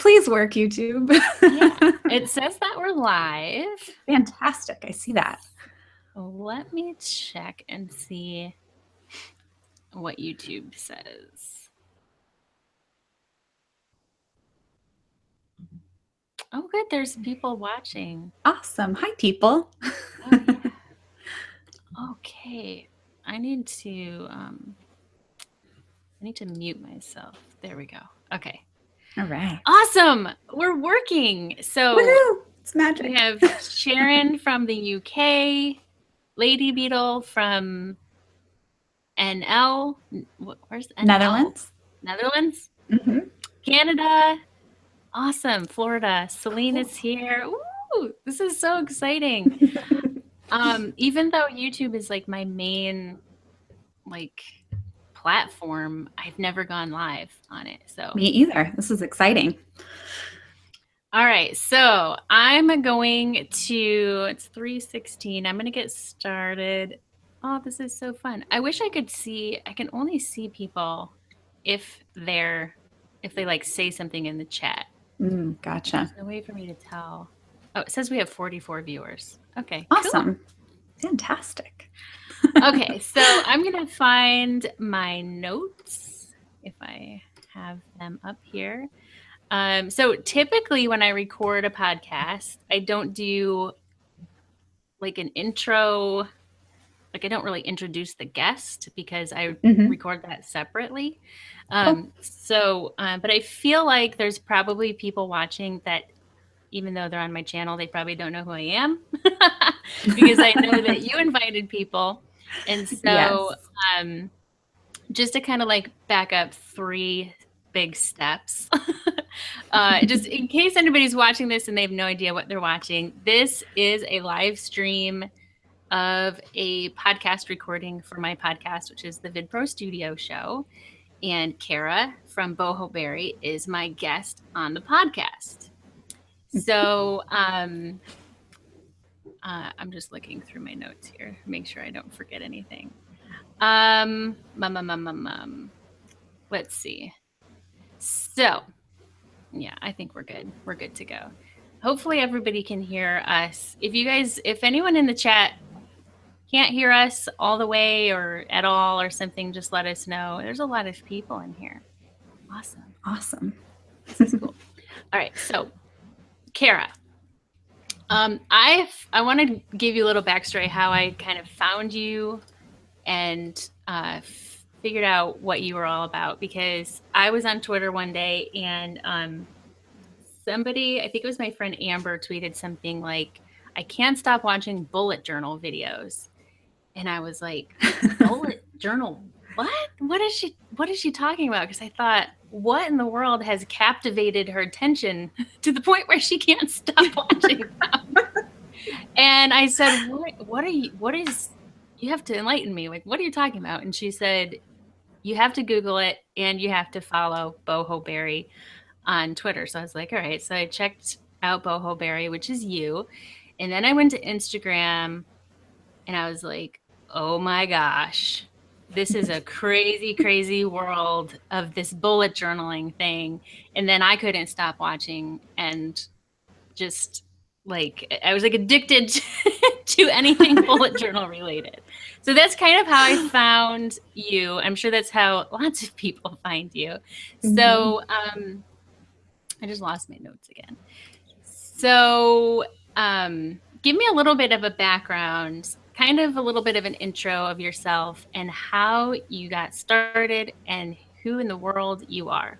Please work, YouTube. Yeah, it says that we're live. Fantastic. I see that. Let me check and see what YouTube says. Oh, good. There's people watching. Awesome. Hi, people. Oh, yeah. Okay. I need to mute myself. There we go. Okay. All right. Awesome. We're working. So woohoo! It's magic. We have Sharon from the UK, Lady Beetle from NL. Where's NL? Netherlands. Netherlands. Mm-hmm. Canada. Awesome. Florida. Celine is here. Ooh, this is so exciting. Even though YouTube is like my main platform, I've never gone live on it. So me either. This is exciting. All right, so I'm going to, it's 3:16. I'm going to get started. Oh, this is so fun. I wish I could see, I can only see people if they like say something in the chat. Gotcha. There's no way for me to tell. Oh, it says we have 44 viewers. Okay. Awesome. Cool. Fantastic. Okay, so I'm going to find my notes if I have them up here. So typically when I record a podcast, I don't do like an intro. Like I don't really introduce the guest because I record that separately. Cool. But I feel like there's probably people watching that even though they're on my channel, they probably don't know who I am because I know that you invited people. And so yes. Just to kind of like back up 3 big steps. Just in case anybody's watching this and they have no idea what they're watching, this is a live stream of a podcast recording for my podcast, which is the VidPro Studio Show. And Kara from BohoBerry is my guest on the podcast. So I'm just looking through my notes here, make sure I don't forget anything. Let's see. So, yeah, I think we're good. We're good to go. Hopefully everybody can hear us. If anyone in the chat can't hear us all the way or at all or something, just let us know. There's a lot of people in here. Awesome. This is cool. All right. So, Kara, I want to give you a little backstory how I kind of found you and figured out what you were all about, because I was on Twitter one day and somebody, I think it was my friend Amber, tweeted something like, I can't stop watching bullet journal videos. And I was like, bullet journal, what? What is she talking about? Because I thought, what in the world has captivated her attention to the point where she can't stop watching them? And I said, you have to enlighten me. Like, what are you talking about? And she said, you have to Google it and you have to follow BohoBerry on Twitter. So I was like, all right. So I checked out BohoBerry, which is you. And then I went to Instagram and I was like, oh my gosh, this is a crazy, crazy world of this bullet journaling thing. And then I couldn't stop watching and just like, I was like addicted to anything bullet journal related. So that's kind of how I found you. I'm sure that's how lots of people find you. So I just lost my notes again. So give me a little bit of a background, kind of a little bit of an intro of yourself and how you got started and who in the world you are.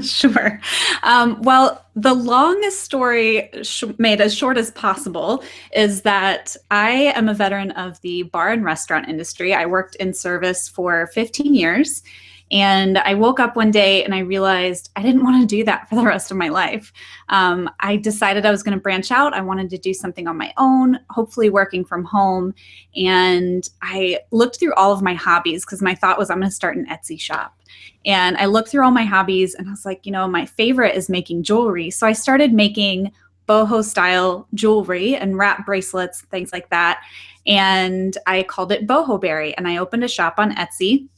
Sure. Well, the longest story made as short as possible is that I am a veteran of the bar and restaurant industry. I worked in service for 15 years. And I woke up one day and I realized I didn't want to do that for the rest of my life. I decided I was going to branch out. I wanted to do something on my own, hopefully working from home. And I looked through all of my hobbies because my thought was I'm going to start an Etsy shop. And I looked through all my hobbies and I was like, my favorite is making jewelry. So I started making boho style jewelry and wrap bracelets, things like that. And I called it BohoBerry and I opened a shop on Etsy.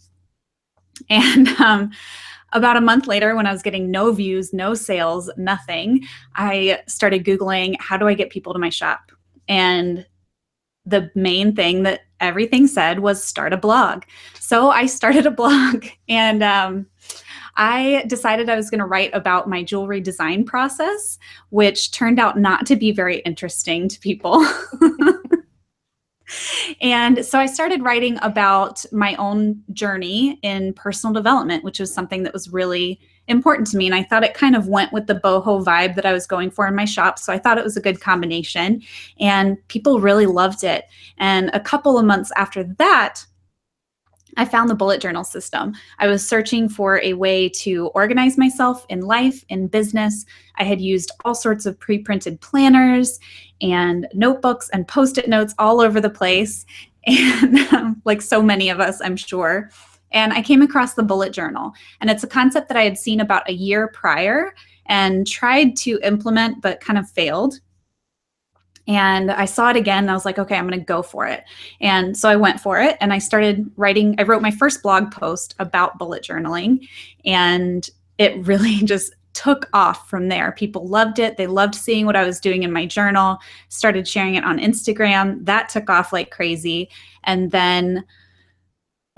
And About a month later, when I was getting no views, no sales, nothing, I started Googling, how do I get people to my shop? And the main thing that everything said was start a blog. So I started a blog, and I decided I was going to write about my jewelry design process, which turned out not to be very interesting to people. And so I started writing about my own journey in personal development, which was something that was really important to me. And I thought it kind of went with the boho vibe that I was going for in my shop. So I thought it was a good combination, and people really loved it. And a couple of months after that, I found the bullet journal system. I was searching for a way to organize myself in life, in business. I had used all sorts of pre-printed planners and notebooks and Post-it notes all over the place, and like so many of us, I'm sure. And I came across the bullet journal, and it's a concept that I had seen about a year prior and tried to implement, but kind of failed. And I saw it again, and I was like, okay, I'm going to go for it. And so I went for it, and I started writing. I wrote my first blog post about bullet journaling, and it really just took off from there. People loved it. They loved seeing what I was doing in my journal, started sharing it on Instagram. That took off like crazy. And then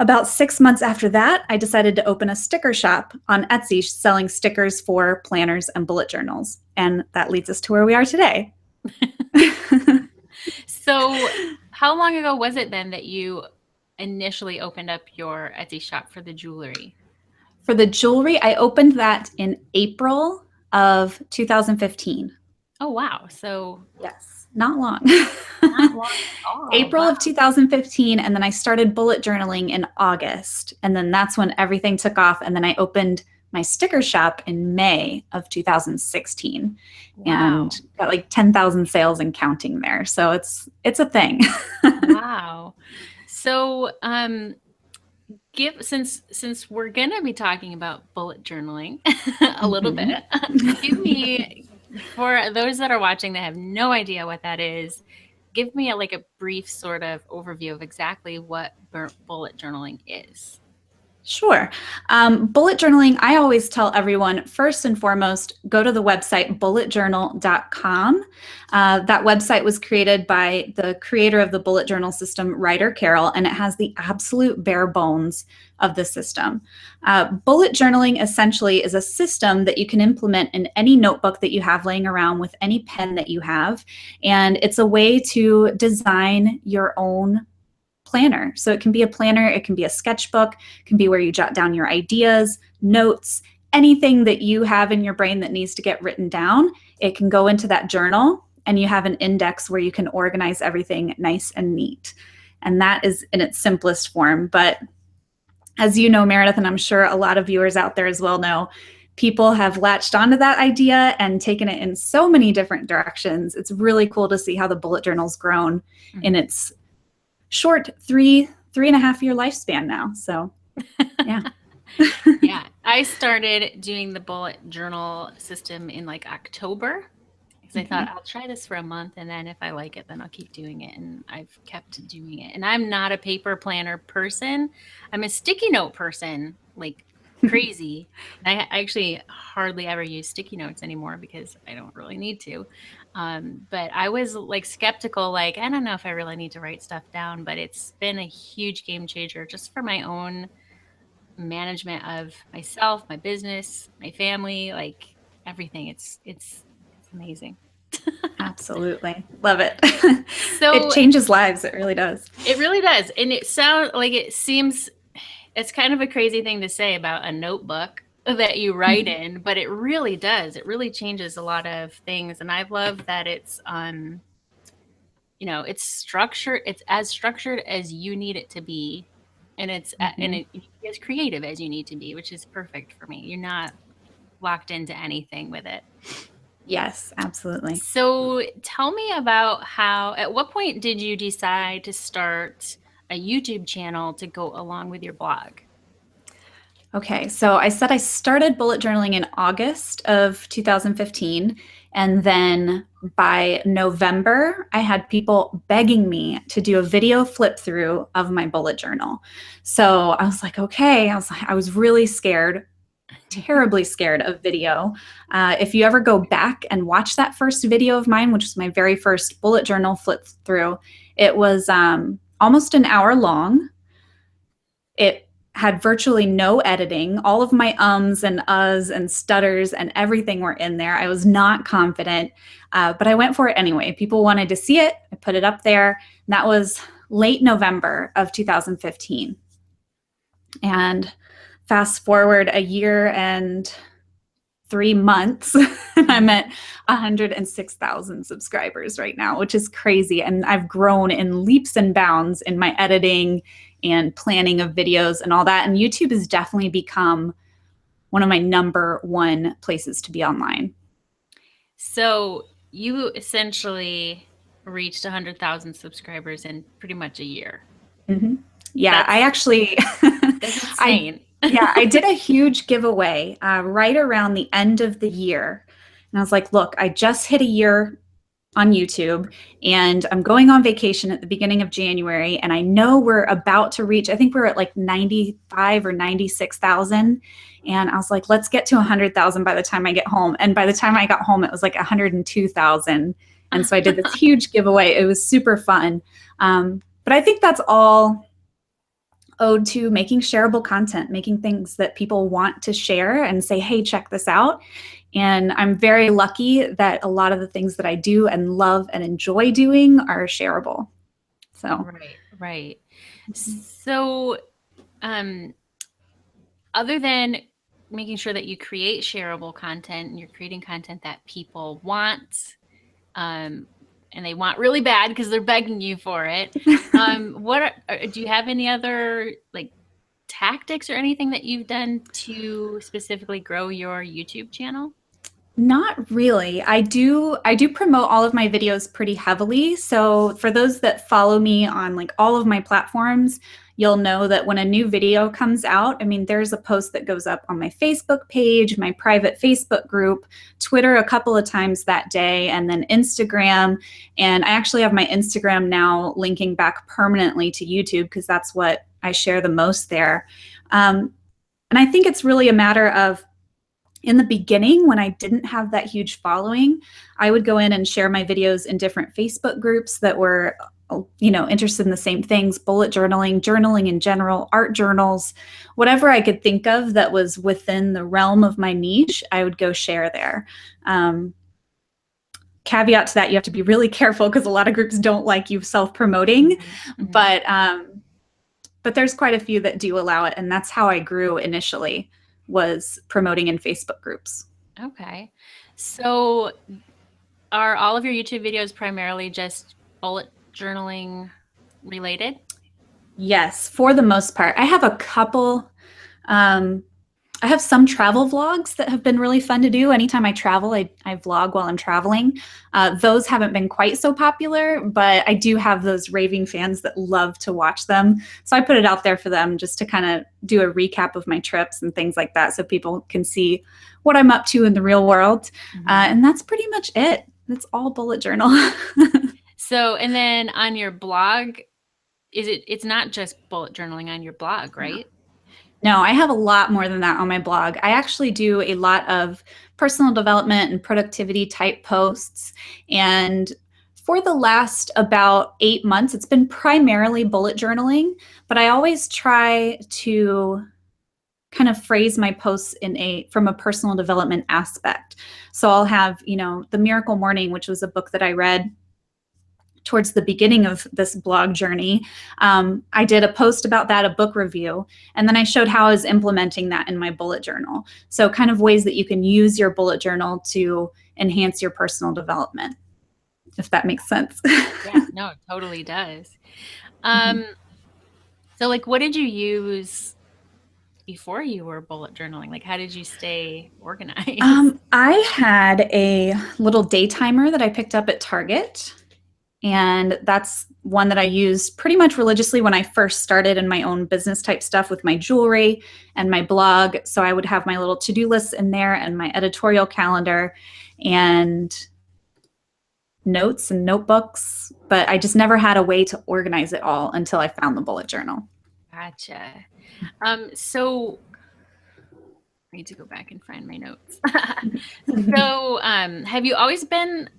about 6 months after that, I decided to open a sticker shop on Etsy selling stickers for planners and bullet journals. And that leads us to where we are today. So how long ago was it then that you initially opened up your Etsy shop for the jewelry? For the jewelry, I opened that in April of 2015. Oh, wow. So yes, not long. Not long at all. April Wow. of 2015, and then I started bullet journaling in August. And then that's when everything took off. And then I opened my sticker shop in May of 2016. Wow. And got like 10,000 sales and counting there. So it's a thing. Wow. So since we're gonna be talking about bullet journaling a little bit, give me, for those that are watching that have no idea what that is, give me a brief sort of overview of exactly what bullet journaling is. Sure. Bullet journaling, I always tell everyone, first and foremost, go to the website bulletjournal.com. That website was created by the creator of the bullet journal system, Ryder Carroll, and it has the absolute bare bones of the system. Bullet journaling essentially is a system that you can implement in any notebook that you have laying around with any pen that you have. And it's a way to design your own planner. So it can be a planner, it can be a sketchbook, it can be where you jot down your ideas, notes, anything that you have in your brain that needs to get written down. It can go into that journal, and you have an index where you can organize everything nice and neat. And that is in its simplest form. But as you know, Meredith, and I'm sure a lot of viewers out there as well know, people have latched onto that idea and taken it in so many different directions. It's really cool to see how the bullet journal's grown in its short 3.5 year lifespan now. So yeah. Yeah, I started doing the bullet journal system in October, because I thought I'll try this for a month, and then if I like it, then I'll keep doing it. And I've kept doing it. And I'm not a paper planner person. I'm a sticky note person, like crazy. I actually hardly ever use sticky notes anymore because I don't really need to. But I was skeptical, I don't know if I really need to write stuff down, but it's been a huge game changer just for my own management of myself, my business, my family, everything. It's amazing. Absolutely. Love it. So it changes lives. It really does. It really does. And it's kind of a crazy thing to say about a notebook that you write in, but it really does. It really changes a lot of things. And I love that it's it's structured. It's as structured as you need it to be, and it's as creative as you need to be, which is perfect for me. You're not locked into anything with it. Yes, absolutely. So tell me about at what point did you decide to start a YouTube channel to go along with your blog? Okay, so I said I started bullet journaling in August of 2015, and then by November, I had people begging me to do a video flip through of my bullet journal. So I was like, okay, I was really scared. terribly scared of video. If you ever go back and watch that first video of mine, which was my very first bullet journal flip through, it was almost an hour long. It had virtually no editing. All of my ums and uhs and stutters and everything were in there. I was not confident, but I went for it anyway. People wanted to see it. I put it up there. And that was late November of 2015. And fast forward a year and 3 months, and I'm at 106,000 subscribers right now, which is crazy. And I've grown in leaps and bounds in my editing and planning of videos and all that. And YouTube has definitely become one of my number one places to be online. So you essentially reached 100,000 subscribers in pretty much a year. Mm-hmm. Yeah, I actually, that's insane. I did a huge giveaway right around the end of the year. And I was like, look, I just hit a year on YouTube and I'm going on vacation at the beginning of January. And I know we're about to reach, I think we're at like 95 or 96,000. And I was like, let's get to 100,000 by the time I get home. And by the time I got home, it was like 102,000. And so I did this huge giveaway. It was super fun. But I think that's all owed to making shareable content, making things that people want to share and say, hey, check this out. And I'm very lucky that a lot of the things that I do and love and enjoy doing are shareable. So right. So other than making sure that you create shareable content and you're creating content that people want, and they want really bad because they're begging you for it. Do you have any other like tactics or anything that you've done to specifically grow your YouTube channel? Not really. I do promote all of my videos pretty heavily. So for those that follow me on like all of my platforms, you'll know that when a new video comes out, I mean, there's a post that goes up on my Facebook page, my private Facebook group, Twitter a couple of times that day, and then Instagram. And I actually have my Instagram now linking back permanently to YouTube because that's what I share the most there. And I think it's really a matter of, in the beginning, when I didn't have that huge following, I would go in and share my videos in different Facebook groups that were, interested in the same things: bullet journaling, journaling in general, art journals, whatever I could think of that was within the realm of my niche, I would go share there. Caveat to that, you have to be really careful because a lot of groups don't like you self-promoting, but there's quite a few that do allow it. And that's how I grew initially, was promoting in Facebook groups. Okay. So are all of your YouTube videos primarily just bullet journaling related? Yes, for the most part. I have a couple, I have some travel vlogs that have been really fun to do. Anytime I travel, I vlog while I'm traveling. Those haven't been quite so popular, but I do have those raving fans that love to watch them. So I put it out there for them just to kind of do a recap of my trips and things like that so people can see what I'm up to in the real world. And that's pretty much it. That's all bullet journal. So, and then on your blog, it's not just bullet journaling on your blog, right? No, I have a lot more than that on my blog. I actually do a lot of personal development and productivity type posts. And for the last about 8 months, it's been primarily bullet journaling, but I always try to kind of phrase my posts from a personal development aspect. So I'll have, The Miracle Morning, which was a book that I read towards the beginning of this blog journey. I did a post about that, a book review, and then I showed how I was implementing that in my bullet journal. So kind of ways that you can use your bullet journal to enhance your personal development, if that makes sense. Yeah, no, it totally does. So like, what did you use before you were bullet journaling? Like, how did you stay organized? I had a little day timer that I picked up at Target. And that's one that I used pretty much religiously when I first started in my own business type stuff with my jewelry and my blog. So I would have my little to-do lists in there and my editorial calendar and notes and notebooks. But I just never had a way to organize it all until I found the bullet journal. Gotcha. So need to go back and find my notes. So, have you always been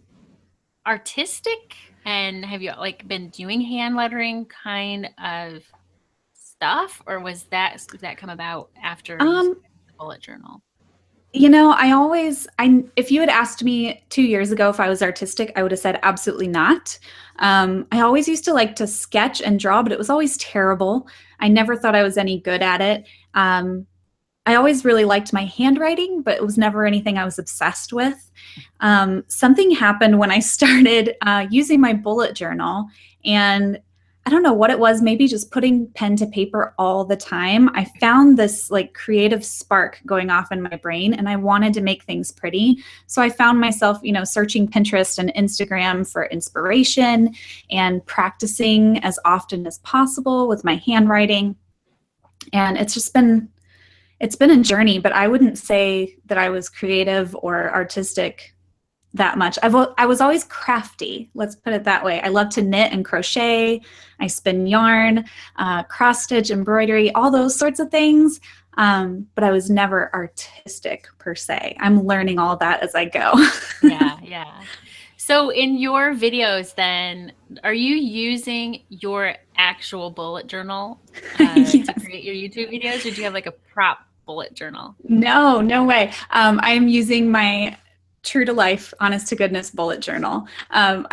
artistic, and have you like been doing hand lettering kind of stuff, or did that come about after you started the bullet journal? You know, if you had asked me 2 years ago if I was artistic, I would have said absolutely not. I always used to like to sketch and draw, but it was always terrible. I never thought I was any good at it. I always really liked my handwriting, but it was never anything I was obsessed with. Something happened when I started using my bullet journal, and I don't know what it was, maybe just putting pen to paper all the time. I found this like creative spark going off in my brain, and I wanted to make things pretty. So I found myself, searching Pinterest and Instagram for inspiration and practicing as often as possible with my handwriting. And it's been a journey, but I wouldn't say that I was creative or artistic that much. I was always crafty, let's put it that way. I love to knit and crochet. I spin yarn, cross stitch, embroidery, all those sorts of things. But I was never artistic per se. I'm learning all that as I go. Yeah. So in your videos then, are you using your actual bullet journal Yes. to create your YouTube videos, or do you have like a prop bullet journal? No way. I am using my true to life, honest to goodness bullet journal. A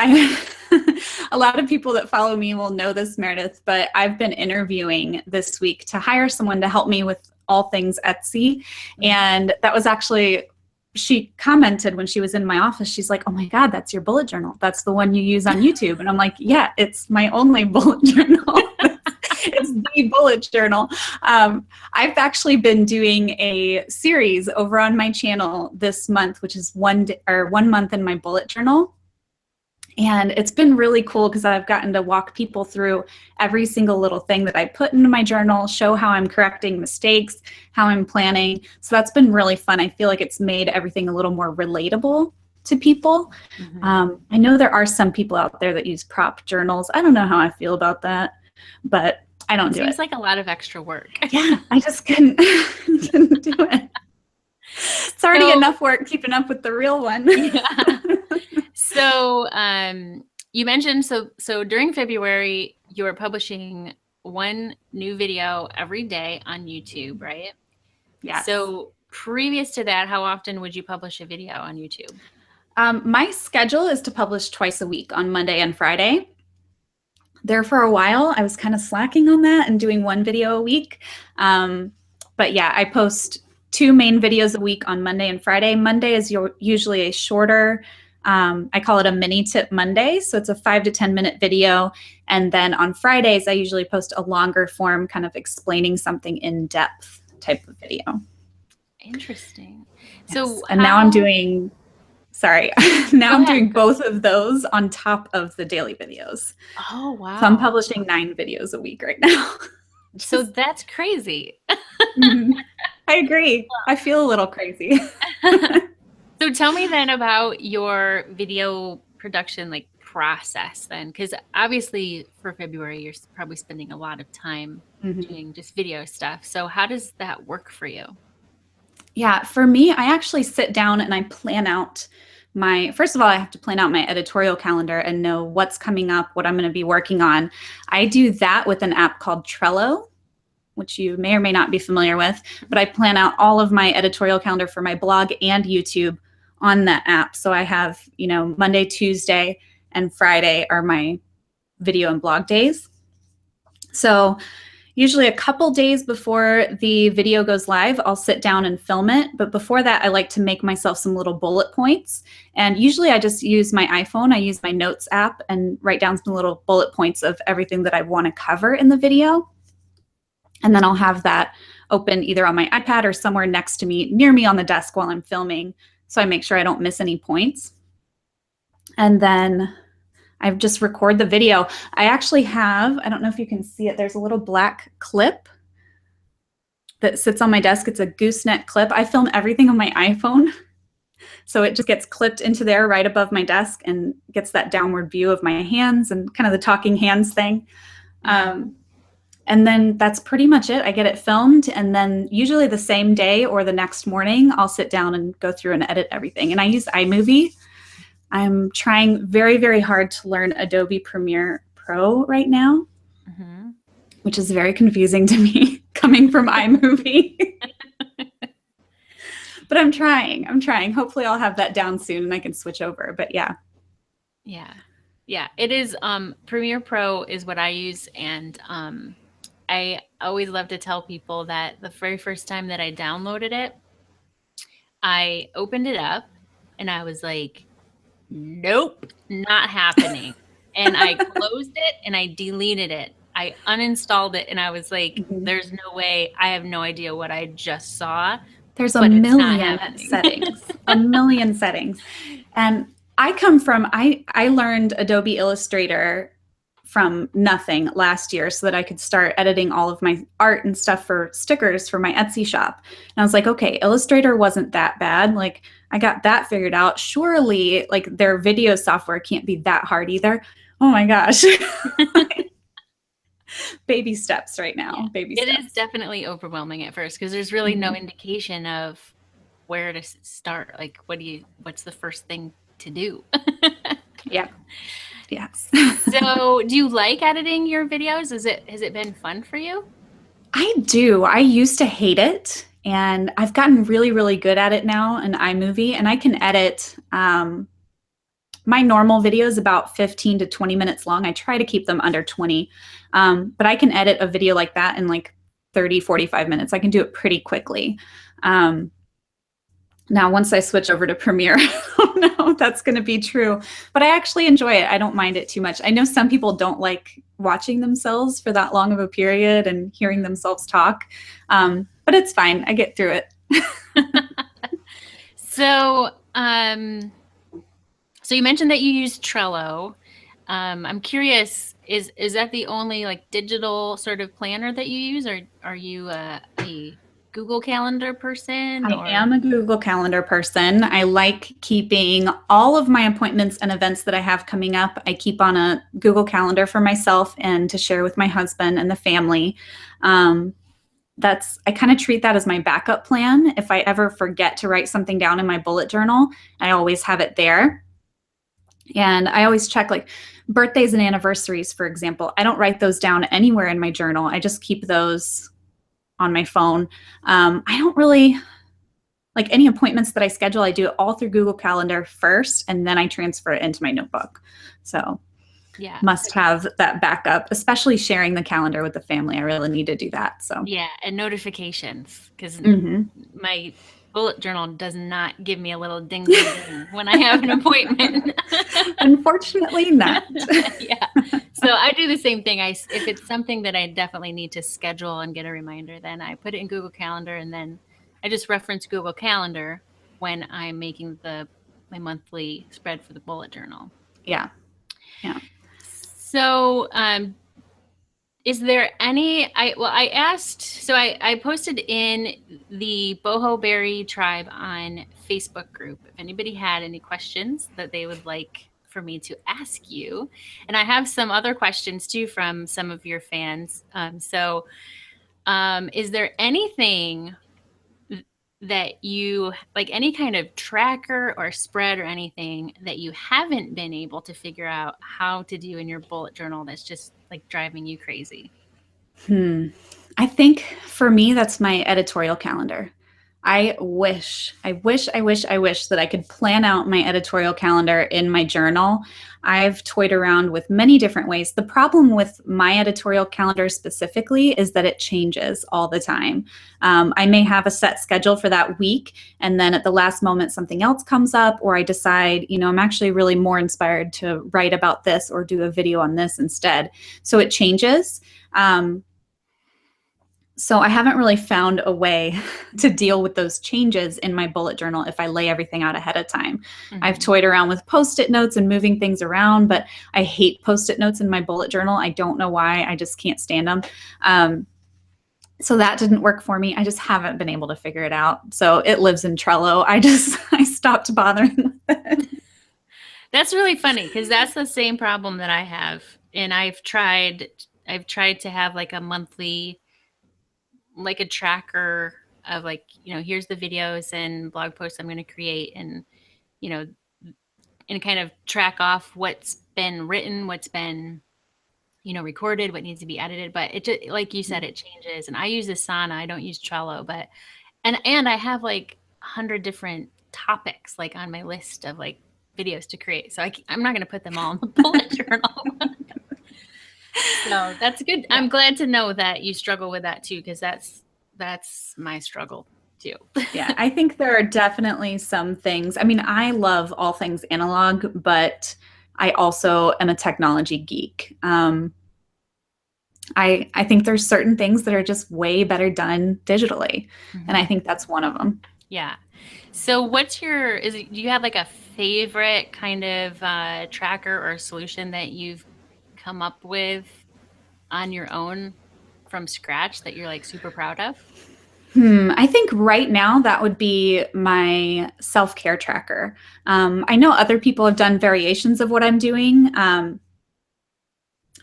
lot of people that follow me will know this, Meredith, but I've been interviewing this week to hire someone to help me with all things Etsy. And that was actually, she commented when she was in my office, she's like, "Oh my God, that's your bullet journal. That's the one you use on YouTube." And I'm like, yeah, it's my only bullet journal. It's the bullet journal. I've actually been doing a series over on my channel this month, which is 1 month in my bullet journal. And it's been really cool because I've gotten to walk people through every single little thing that I put into my journal, show how I'm correcting mistakes, how I'm planning. So that's been really fun. I feel like it's made everything a little more relatable to people. I know there are some people out there that use prop journals. I don't know how I feel about that, but I don't do it. Seems like a lot of extra work. Yeah, I just couldn't do it. It's already enough work keeping up with the real one. Yeah. So you mentioned, so during February, you were publishing one new video every day on YouTube, right? Yeah. So previous to that, how often would you publish a video on YouTube? My schedule is to publish twice a week on Monday and Friday. There for a while, I was kind of slacking on that and doing one video a week. But yeah, I post 2 main videos a week on Monday and Friday. Monday is usually a shorter, I call it a mini tip Monday. So it's a 5 to 10 minute video. And then on Fridays, I usually post a longer form kind of explaining something in depth type of video. Interesting. Yes. So and now I'm doing, I'm doing both of those on top of the daily videos. Oh, wow. So I'm publishing 9 videos a week right now. So that's crazy. I agree. I feel a little crazy. So tell me then about your video production process then, because obviously for February you're probably spending a lot of time doing just video stuff. So how does that work for you? Yeah, for me, I actually sit down and I plan out first of all, I have to plan out my editorial calendar and know what's coming up, what I'm going to be working on. I do that with an app called Trello, which you may or may not be familiar with, but I plan out all of my editorial calendar for my blog and YouTube on that app. So I have, Monday, Tuesday, and Friday are my video and blog days. So usually a couple days before the video goes live, I'll sit down and film it. But before that, I like to make myself some little bullet points. And usually I just use my iPhone. I use my notes app and write down some little bullet points of everything that I want to cover in the video. And then I'll have that open either on my iPad or somewhere next to me, near me on the desk while I'm filming. So I make sure I don't miss any points. And then I just record the video. I actually have, I don't know if you can see it, there's a little black clip that sits on my desk. It's a gooseneck clip. I film everything on my iPhone. So it just gets clipped into there right above my desk and gets that downward view of my hands and kind of the talking hands thing. And then that's pretty much it. I get it filmed, and then usually the same day or the next morning, I'll sit down and go through and edit everything. And I use iMovie. I'm trying very, very hard to learn Adobe Premiere Pro right now, which is very confusing to me coming from iMovie. But I'm trying. Hopefully I'll have that down soon and I can switch over. But yeah. Yeah, it is. Premiere Pro is what I use. And I always love to tell people that the very first time that I downloaded it, I opened it up and I was like, nope, not happening. And I closed it and I deleted it. I uninstalled it and I was like, there's no way. I have no idea what I just saw. There's a million settings, a million settings. And I learned Adobe Illustrator from nothing last year so that I could start editing all of my art and stuff for stickers for my Etsy shop. And I was like, okay, Illustrator wasn't that bad. Like, I got that figured out. Surely, like, their video software can't be that hard either. Oh my gosh. Baby steps right now. Yeah. Baby steps. It is definitely overwhelming at first because there's really no indication of where to start. Like, what's the first thing to do? Yeah. Yes. So do you like editing your videos? Has it been fun for you? I do. I used to hate it, and I've gotten really, really good at it now in iMovie, and I can edit my normal videos about 15 to 20 minutes long. I try to keep them under 20, but I can edit a video like that in like 30, 45 minutes. I can do it pretty quickly. Now, once I switch over to Premiere, I don't know if that's going to be true, but I actually enjoy it. I don't mind it too much. I know some people don't like watching themselves for that long of a period and hearing themselves talk, but it's fine. I get through it. So you mentioned that you use Trello. I'm curious, is that the only like digital sort of planner that you use, or are you a Google Calendar person? I am a Google Calendar person. I like keeping all of my appointments and events that I have coming up. I keep on a Google Calendar for myself and to share with my husband and the family. I kind of treat that as my backup plan. If I ever forget to write something down in my bullet journal, I always have it there. And I always check like birthdays and anniversaries, for example. I don't write those down anywhere in my journal. I just keep those on my phone. I don't really like any appointments that I schedule. I do it all through Google Calendar first, and then I transfer it into my notebook. So yeah, must have that backup, especially sharing the calendar with the family. I really need to do that. So yeah, and notifications, because my bullet journal does not give me a little ding ding ding when I have an appointment. Unfortunately not. Yeah. So I do the same thing. If it's something that I definitely need to schedule and get a reminder, then I put it in Google Calendar, and then I just reference Google Calendar when I'm making my monthly spread for the bullet journal. Yeah. Yeah. So, is there any, I posted in the BohoBerry tribe on Facebook group if anybody had any questions that they would like for me to ask you. And I have some other questions too from some of your fans. Is there anything that you, like any kind of tracker or spread or anything that you haven't been able to figure out how to do in your bullet journal that's just like driving you crazy? I think for me, that's my editorial calendar. I wish that I could plan out my editorial calendar in my journal. I've toyed around with many different ways. The problem with my editorial calendar specifically is that it changes all the time. I may have a set schedule for that week, and then at the last moment, something else comes up, or I decide, I'm actually really more inspired to write about this or do a video on this instead. So it changes. So I haven't really found a way to deal with those changes in my bullet journal if I lay everything out ahead of time. I've toyed around with Post-it notes and moving things around, but I hate Post-it notes in my bullet journal. I don't know why. I just can't stand them. So that didn't work for me. I just haven't been able to figure it out. So it lives in Trello. I stopped bothering with it. That's really funny because that's the same problem that I have. And I've tried I've tried to have like a monthly, like a tracker of like, here's the videos and blog posts I'm going to create, and, and kind of track off what's been written, what's been, recorded, what needs to be edited. But it just, like you said, it changes. And I use Asana. I don't use Trello, but, and I have like 100 different topics like on my list of like videos to create. So I'm not going to put them all in the bullet journal. So that's good. Yeah. I'm glad to know that you struggle with that too, because that's my struggle too. Yeah, I think there are definitely some things. I mean, I love all things analog, but I also am a technology geek. I think there's certain things that are just way better done digitally, and I think that's one of them. Yeah. So do you have like a favorite kind of tracker or solution that you've come up with on your own from scratch that you're like super proud of? I think right now that would be my self-care tracker. I know other people have done variations of what I'm doing,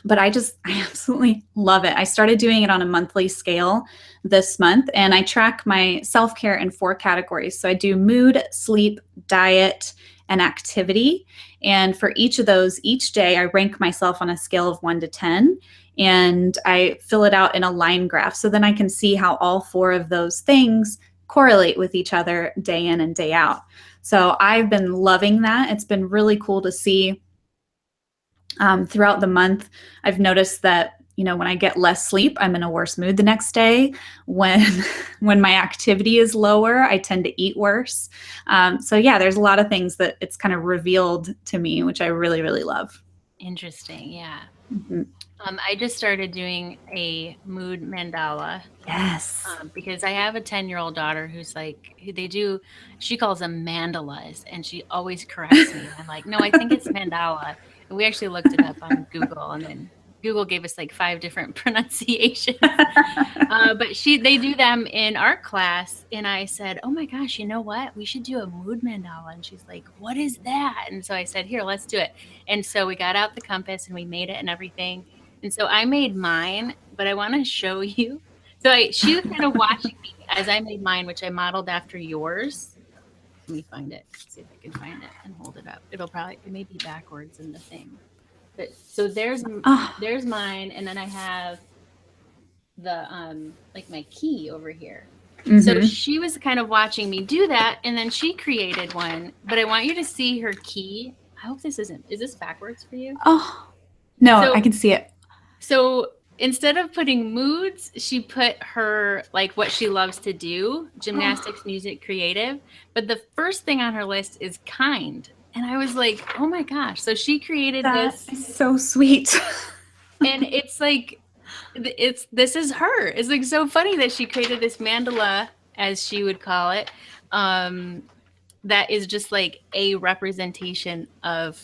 but I absolutely love it. I started doing it on a monthly scale this month, and I track my self-care in 4 categories. So I do mood, sleep, diet, and activity. And for each of those, each day I rank myself on a scale of 1 to 10, and I fill it out in a line graph. So then I can see how all 4 of those things correlate with each other day in and day out. So I've been loving that. It's been really cool to see. Throughout the month, I've noticed that, when I get less sleep, I'm in a worse mood the next day. When my activity is lower, I tend to eat worse. So yeah, there's a lot of things that it's kind of revealed to me, which I really, really love. Interesting. Yeah. Mm-hmm. I just started doing a mood mandala. Yes. Because I have a 10-year-old daughter who's like, she calls them mandalas, and she always corrects me. I'm like, no, I think it's mandala. And we actually looked it up on Google, and then Google gave us like 5 different pronunciations. But they do them in art class. And I said, oh my gosh, you know what? We should do a mood mandala. And she's like, what is that? And so I said, here, let's do it. And so we got out the compass and we made it and everything. And so I made mine, but I want to show you. So she was kind of watching me as I made mine, which I modeled after yours. Let me find it. See if I can find it and hold it up. It may be backwards in the thing. But so there's mine, and then I have the like my key over here. Mm-hmm. So she was kind of watching me do that, and then she created one. But I want you to see her key. I hope is this backwards for you? Oh, no, I can see it. So instead of putting moods, she put her, like, what she loves to do, gymnastics, music, creative. But the first thing on her list is kind. And I was like, oh my gosh. So she created this. That is so sweet. And it's like, this is her. It's like so funny that she created this mandala, as she would call it, that is just like a representation of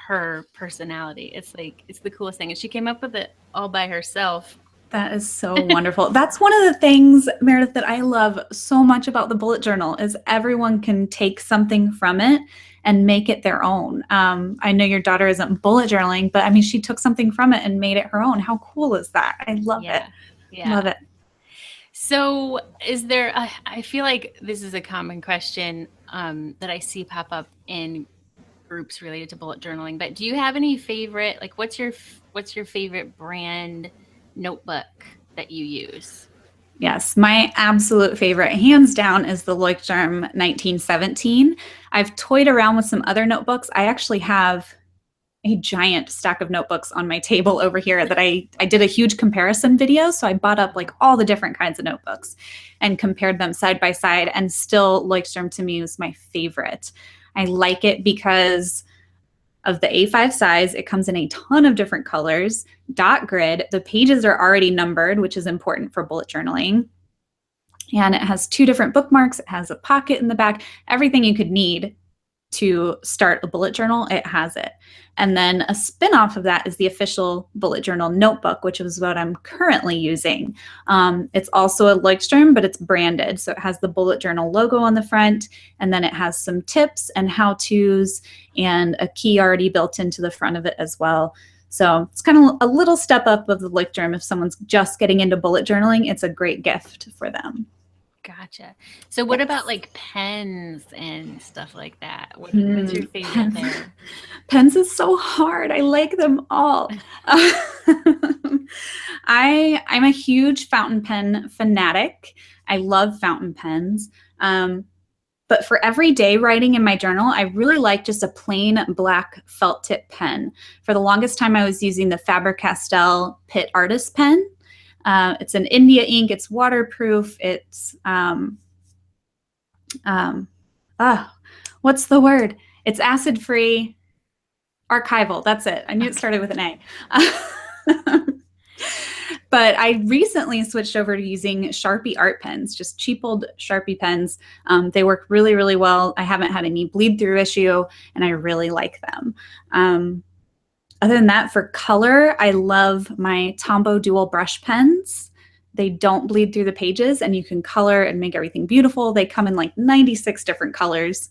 her personality. It's like, it's the coolest thing. And she came up with it all by herself. That is so wonderful. That's one of the things, Meredith, that I love so much about the bullet journal is everyone can take something from it and make it their own. I know your daughter isn't bullet journaling, but I mean, she took something from it and made it her own. How cool is that? I love it. Yeah. Love it. So is there, I feel like this is a common question that I see pop up in groups related to bullet journaling, but do you have any favorite, like what's your favorite brand notebook that you use? Yes, my absolute favorite, hands down, is the Leuchtturm 1917. I've toyed around with some other notebooks. I actually have a giant stack of notebooks on my table over here that I did a huge comparison video. So I bought up like all the different kinds of notebooks and compared them side by side, and still Leuchtturm to me is my favorite. I like it because of the A5 size. It comes in a ton of different colors, dot grid. The pages are already numbered, which is important for bullet journaling. And it has 2 different bookmarks. It has a pocket in the back. Everything you could need to start a bullet journal, it has it. And then a spin-off of that is the official bullet journal notebook, which is what I'm currently using. It's also a Leuchtturm, but it's branded. So it has the bullet journal logo on the front, and then it has some tips and how-tos and a key already built into the front of it as well. So it's kind of a little step up of the lick germ. If someone's just getting into bullet journaling, it's a great gift for them. Gotcha. So what about like pens and stuff like that? What's your favorite there? Pens is so hard. I like them all. I'm a huge fountain pen fanatic. I love fountain pens. But for everyday writing in my journal, I really like just a plain black felt tip pen. For the longest time, I was using the Faber-Castell Pitt Artist pen. It's an India ink. It's waterproof. It's what's the word? It's acid-free, archival. That's it. I knew it started with an A. But I recently switched over to using Sharpie art pens, just cheap old Sharpie pens. They work really, really well. I haven't had any bleed through issue, and I really like them. Other than that, for color, I love my Tombow dual brush pens. They don't bleed through the pages, and you can color and make everything beautiful. They come in like 96 different colors.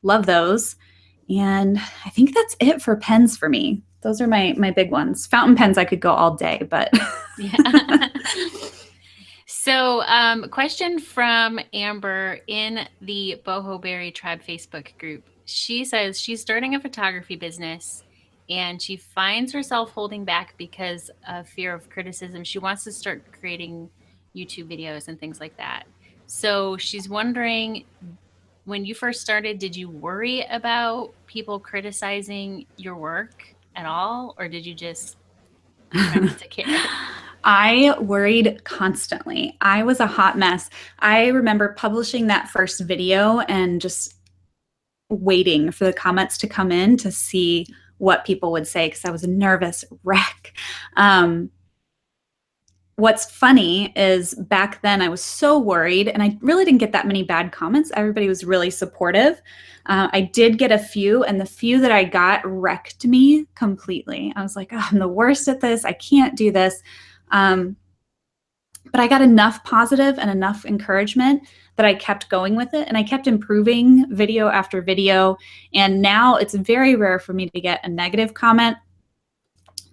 Love those. And I think that's it for pens for me. Those are my big ones. Fountain pens, I could go all day, but. Yeah. So question from Amber in the BohoBerry Tribe Facebook group. She says she's starting a photography business and she finds herself holding back because of fear of criticism. She wants to start creating YouTube videos and things like that. So she's wondering, when you first started, did you worry about people criticizing your work at all? Or did you just try not to care? I worried constantly. I was a hot mess. I remember publishing that first video and just waiting for the comments to come in to see what people would say because I was a nervous wreck. What's funny is back then I was so worried and I really didn't get that many bad comments. Everybody was really supportive. I did get a few, and the few that I got wrecked me completely. I was like, oh, I'm the worst at this. I can't do this. But I got enough positive and enough encouragement that I kept going with it, and I kept improving video after video. And now it's very rare for me to get a negative comment.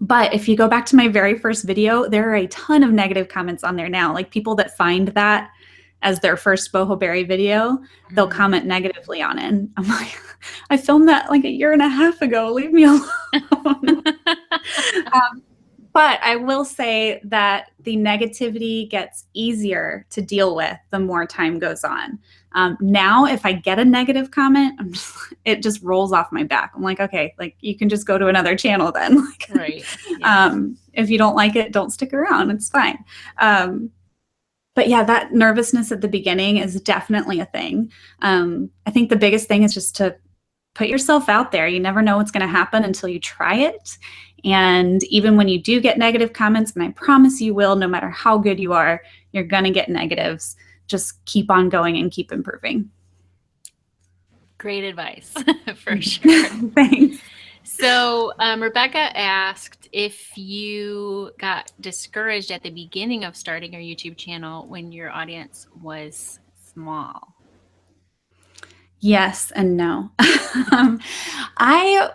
But if you go back to my very first video, there are a ton of negative comments on there now. Like people that find that as their first BohoBerry video, they'll comment negatively on it. And I'm like, I filmed that like a year and a half ago. Leave me alone. But I will say that the negativity gets easier to deal with the more time goes on. Now, if I get a negative comment, it just rolls off my back. I'm like, okay, like you can just go to another channel then. Like, right. Yeah. If you don't like it, don't stick around. It's fine. But yeah, that nervousness at the beginning is definitely a thing. I think the biggest thing is just to put yourself out there. You never know what's going to happen until you try it. And even when you do get negative comments, and I promise you will, no matter how good you are, you're going to get negatives. Just keep on going and keep improving. Great advice, for sure. Thanks. So Rebecca asked if you got discouraged at the beginning of starting your YouTube channel when your audience was small. Yes and no. I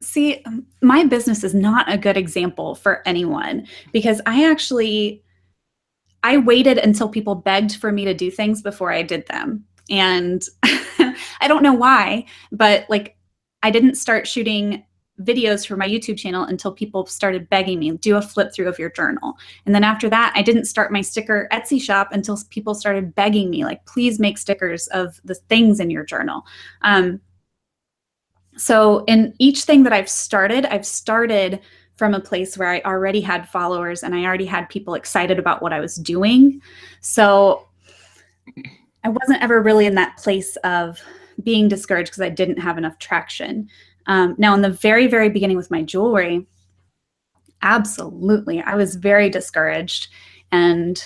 see, my business is not a good example for anyone because I waited until people begged for me to do things before I did them. And I don't know why, but like I didn't start shooting videos for my YouTube channel until people started begging me, do a flip through of your journal. And then after that, I didn't start my sticker Etsy shop until people started begging me, like, please make stickers of the things in your journal. So in each thing that I've started from a place where I already had followers and I already had people excited about what I was doing. So I wasn't ever really in that place of being discouraged because I didn't have enough traction. Now, in the very, very beginning with my jewelry, absolutely, I was very discouraged. And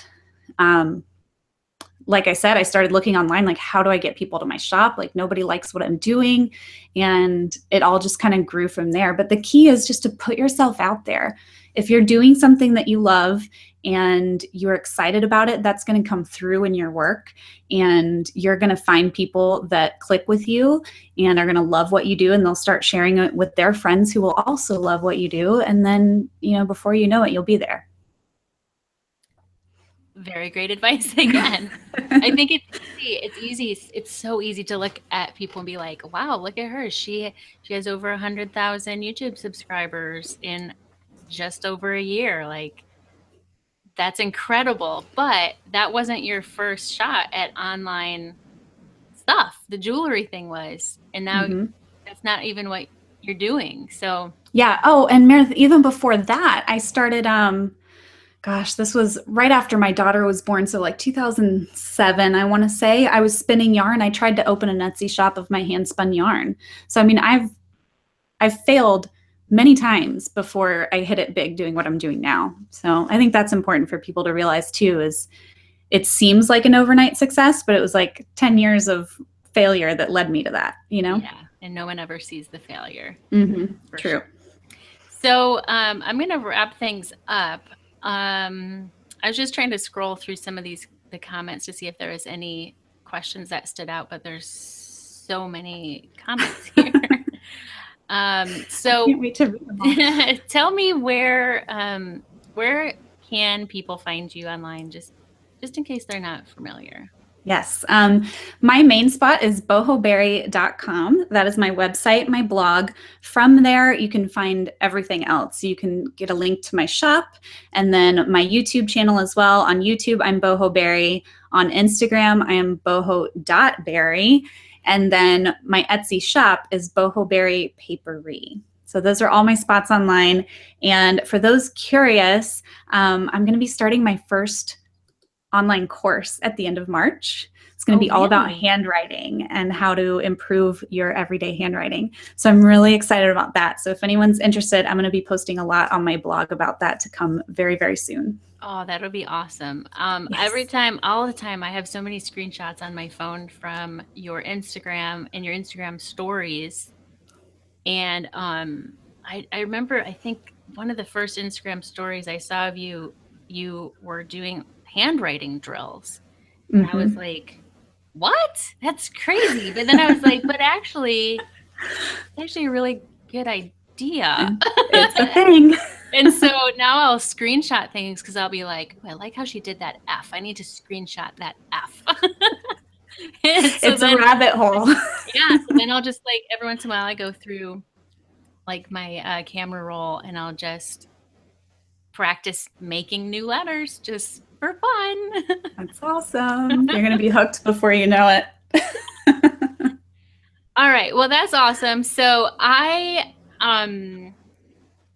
like I said, I started looking online, like, how do I get people to my shop? Like, nobody likes what I'm doing. And it all just kind of grew from there. But the key is just to put yourself out there. If you're doing something that you love and you're excited about it, that's going to come through in your work, and you're going to find people that click with you and are going to love what you do, and they'll start sharing it with their friends who will also love what you do. And then, before you know it, you'll be there. Very great advice again. I think it's easy. It's so easy to look at people and be like, wow, look at her. She has over 100,000 YouTube subscribers in just over a year. Like, that's incredible. But that wasn't your first shot at online stuff. The jewelry thing was, and now that's not even what you're doing. So yeah. Oh, and Meredith, even before that, I started, this was right after my daughter was born. So like 2007, I want to say. I was spinning yarn. I tried to open an Etsy shop of my hand spun yarn. So, I mean, I've failed many times before I hit it big doing what I'm doing now. So I think that's important for people to realize too, is it seems like an overnight success, but it was like 10 years of failure that led me to that, Yeah. And no one ever sees the failure. True. Sure. So I'm going to wrap things up. I was just trying to scroll through some of the comments to see if there was any questions that stood out, but there's so many comments here. So I can't wait to read them all. Tell me where can people find you online, just in case they're not familiar? Yes. My main spot is BohoBerry.com. That is my website, my blog. From there, you can find everything else. You can get a link to my shop and then my YouTube channel as well. On YouTube, I'm BohoBerry. On Instagram, I am boho.berry. And then my Etsy shop is BohoBerry Papery. So those are all my spots online. And for those curious, I'm going to be starting my first online course at the end of March. It's going to be all about handwriting and how to improve your everyday handwriting. So I'm really excited about that. So if anyone's interested, I'm going to be posting a lot on my blog about that to come very, very soon. Oh, that would be awesome. Yes. All the time, I have so many screenshots on my phone from your Instagram and your Instagram stories. And I remember, I think one of the first Instagram stories I saw of you were doing handwriting drills. And I was like, what? That's crazy. But then I was like, but actually, it's actually a really good idea. It's a thing. And so now I'll screenshot things because I'll be like, oh, I like how she did that F. I need to screenshot that F. It's a rabbit hole. Yeah. So then I'll just every once in a while I go through my camera roll and I'll just practice making new letters just for fun. That's awesome. You're going to be hooked before you know it. All right. Well, that's awesome. So I'm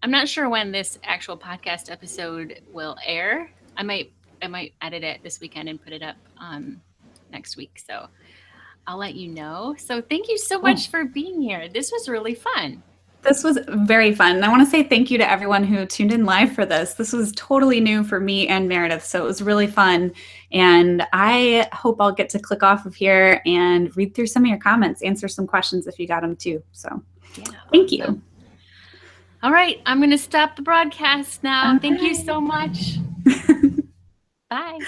not sure when this actual podcast episode will air. I might edit it this weekend and put it up next week. So I'll let you know. So thank you so much for being here. This was really fun. This was very fun. And I want to say thank you to everyone who tuned in live for this. This was totally new for me and Meredith, so it was really fun. And I hope I'll get to click off of here and read through some of your comments, answer some questions if you got them too. So thank you. All right. I'm going to stop the broadcast now. Okay. Thank you so much. Bye.